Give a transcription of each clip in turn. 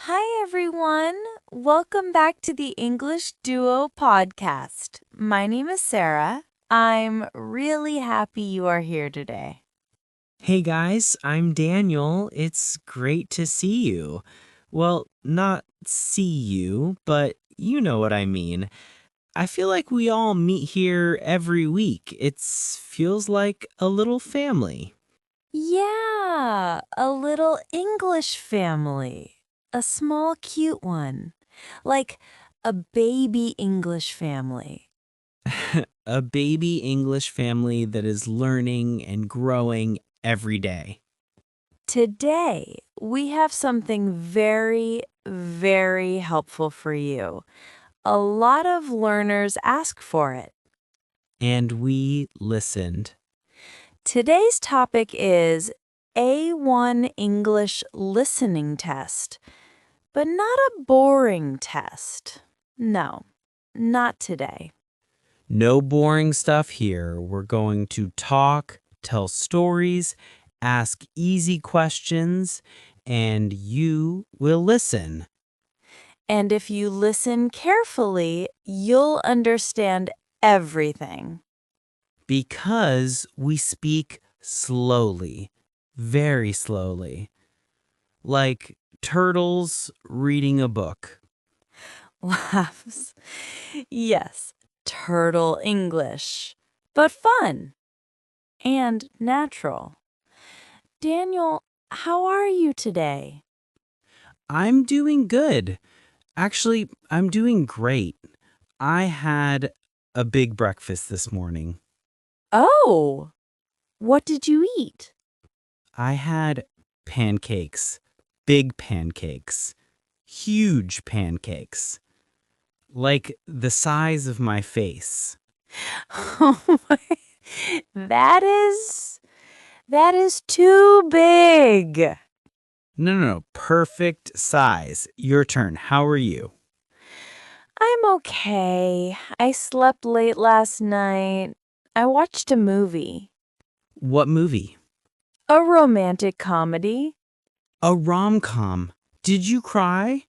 Hi, everyone. Welcome back to the English Duo podcast. My name is Sarah. I'm really happy you are here today. Hey guys, I'm Daniel. It's great to see you. Well, not see you, but you know what I mean. I feel like we all meet here every week. It feels like a little family. Yeah, a little English family. A small, cute one. Like a baby English family. A baby English family that is learning and growing every day. Today, we have something very helpful for you. A lot of learners ask for it. And we listened. Today's topic is A1 English listening test, but not a boring test. No, not today. No boring stuff here. We're going to talk, tell stories, ask easy questions, and you will listen. And if you listen carefully, you'll understand everything. Because we speak slowly, very slowly, like turtles reading a book. Laughs. Yes, turtle English, but fun and natural. Daniel, how are you today? I'm doing good. Actually, I'm doing great. I had a big breakfast this morning. Oh, what did you eat? I had pancakes, big pancakes, huge pancakes, like the size of my face. Oh my, that is that is too big. No, perfect size. Your turn. How are you? I'm okay. I slept late last night. I watched a movie, What movie? a romantic comedy. A rom-com. Did you cry?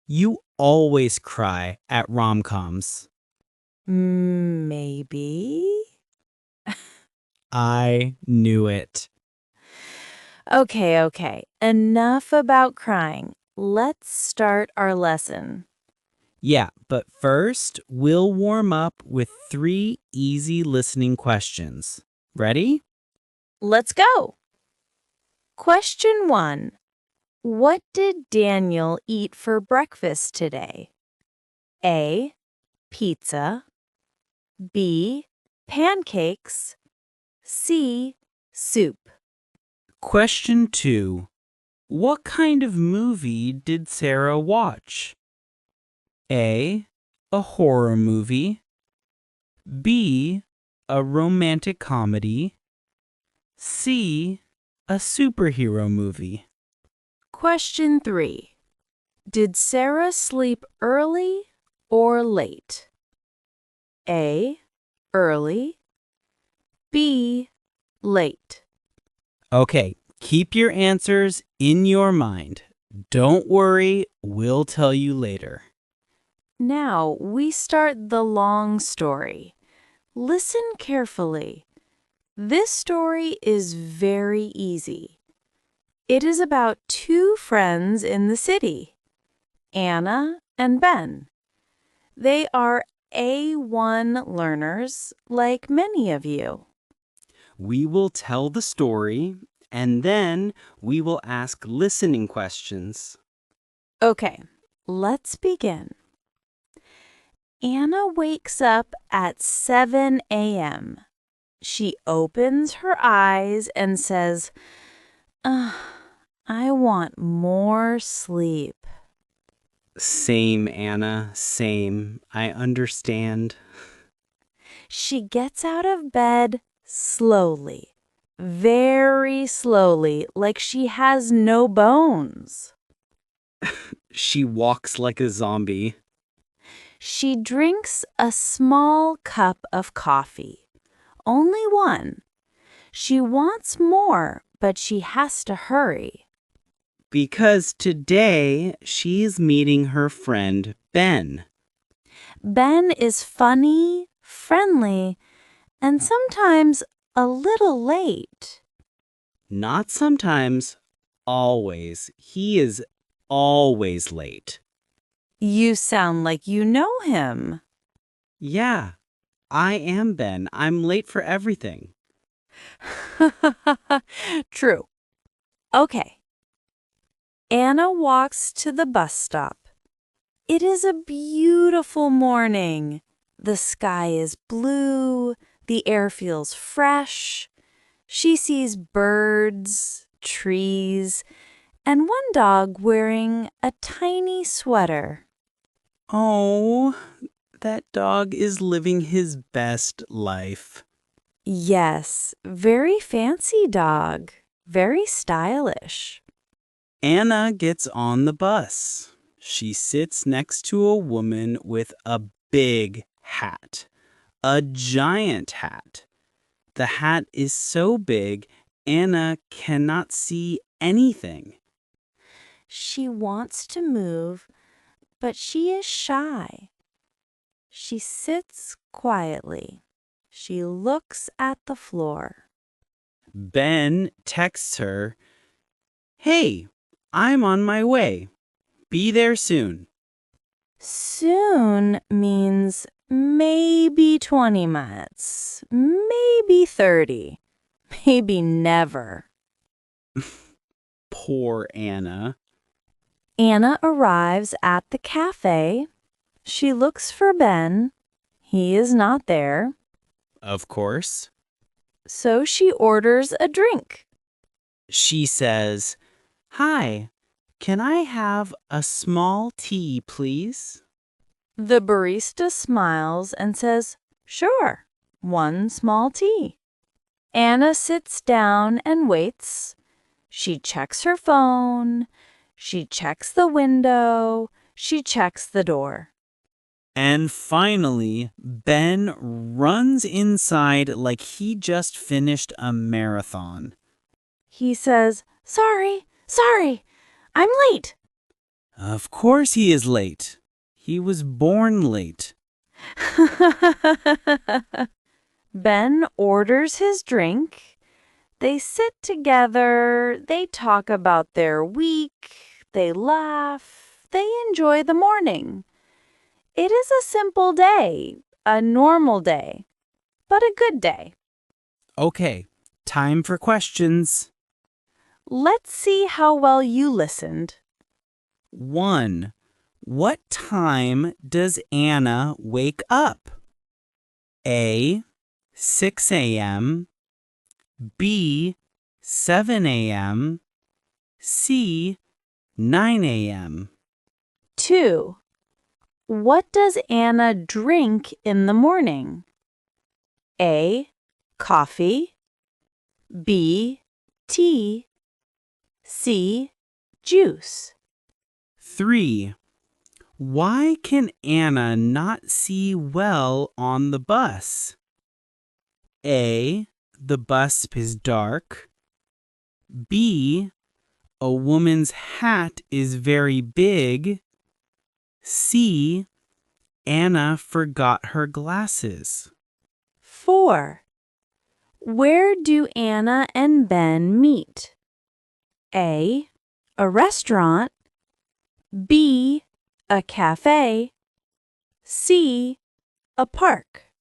You always cry at rom-coms. Maybe. I knew it. Okay. Enough about crying. Let's start our lesson. Yeah, but first, we'll warm up with 3 easy listening questions. Ready? Let's go. Question 1. What did Daniel eat for breakfast today? A. Pizza. B. Pancakes. C. Soup. Question 2. What kind of movie did Sarah watch? A. A horror movie. B. A romantic comedy. C. A superhero movie. Question 3. Did Sarah sleep early or late? A. Early. B. Late. Okay, keep your answers in your mind. Don't worry, we'll tell you later. Now we start the long story. Listen carefully. This story is very easy. It is about two friends in the city, Anna and Ben. They are A1 learners, like many of you. We will tell the story, and then we will ask listening questions. Okay, let's begin. Anna wakes up at 7 a.m. She opens her eyes and says, "Ugh, I want more sleep." Same, Anna, same. I understand. She gets out of bed slowly, very slowly, like she has no bones. She walks like a zombie. She drinks a small cup of coffee, only one. She wants more, but she has to hurry. Because today she's meeting her friend Ben. Ben is funny, friendly, and sometimes a little late. Not sometimes, always. He is always late. You sound like you know him. Yeah, I am Ben. I'm late for everything. True. Okay. Anna walks to the bus stop. It is a beautiful morning. The sky is blue. The air feels fresh. She sees birds, trees, and one dog wearing a tiny sweater. Oh, that dog is living his best life. Yes, very fancy dog. Very stylish. Anna gets on the bus. She sits next to a woman with a big hat. A giant hat. The hat is so big, Anna cannot see anything. She wants to move, but she is shy. She sits quietly. She looks at the floor. Ben texts her, "Hey, I'm on my way. Be there soon." Soon means maybe 20 minutes, maybe 30, maybe never. Poor Anna. Anna arrives at the cafe. She looks for Ben. He is not there. Of course. So she orders a drink. She says, "Hi, can I have a small tea, please?" The barista smiles and says, "Sure, one small tea." Anna sits down and waits. She checks her phone. She checks the window. She checks the door. And finally, Ben runs inside like he just finished a marathon. He says, sorry, I'm late." Of course he is late. He was born late. Ben orders his drink. They sit together. They talk about their week. They laugh. They enjoy the morning. It is a simple day, a normal day, but a good day. Okay, time for questions. Let's see how well you listened. 1. What time does Anna wake up? A. 6 a.m. B. 7 a.m. C. 9 a.m. 2. What does Anna drink in the morning? A. Coffee. B. Tea. C. Juice. 3. Why can Anna not see well on the bus? A. The bus is dark. B. A woman's hat is very big. C. Anna forgot her glasses. 4. Where do Anna and Ben meet? A. A restaurant. B. A cafe. C. A park.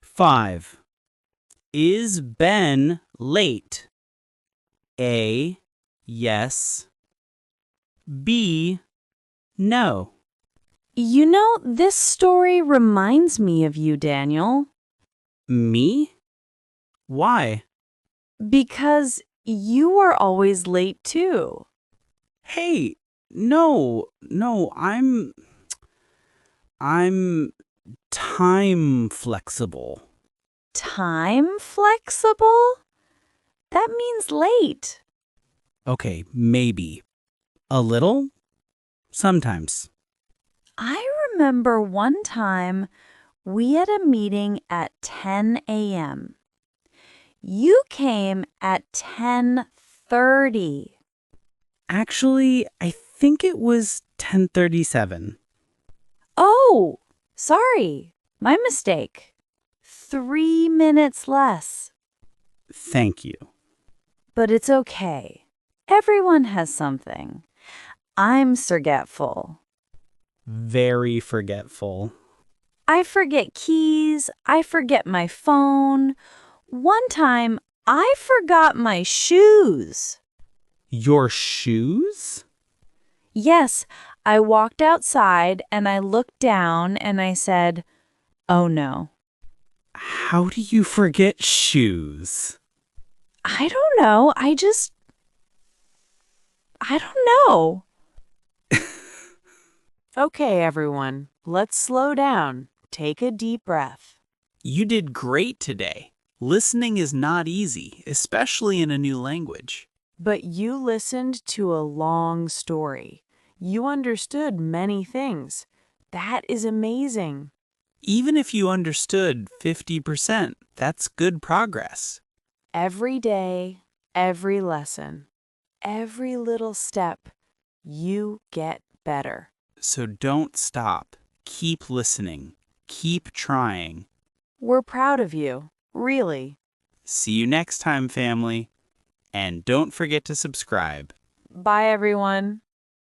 5. Is Ben late? A. Yes. B. No. You know, this story reminds me of you, Daniel, Me? Why? because you are always late too. Hey, no, I'm time flexible. Time flexible? That means late. Okay, maybe. A little? Sometimes. I remember one time we had a meeting at 10 a.m. You came at 10:30. Actually, I think it was 10:37. Oh, sorry. My mistake. 3 minutes less. Thank you. But it's okay. Everyone has something. I'm forgetful. Very forgetful. I forget keys. I forget my phone. One time, I forgot my shoes. Your shoes? Yes, I walked outside and I looked down and I said, "Oh no." How do you forget shoes? I don't know. I don't know. Okay, everyone, let's slow down. Take a deep breath. You did great today. Listening is not easy, especially in a new language. But you listened to a long story. You understood many things. That is amazing. Even if you understood 50%, that's good progress. Every day, every lesson, every little step, you get better. So don't stop. Keep listening. Keep trying. We're proud of you, really. See you next time, family. And don't forget to subscribe. Bye, everyone.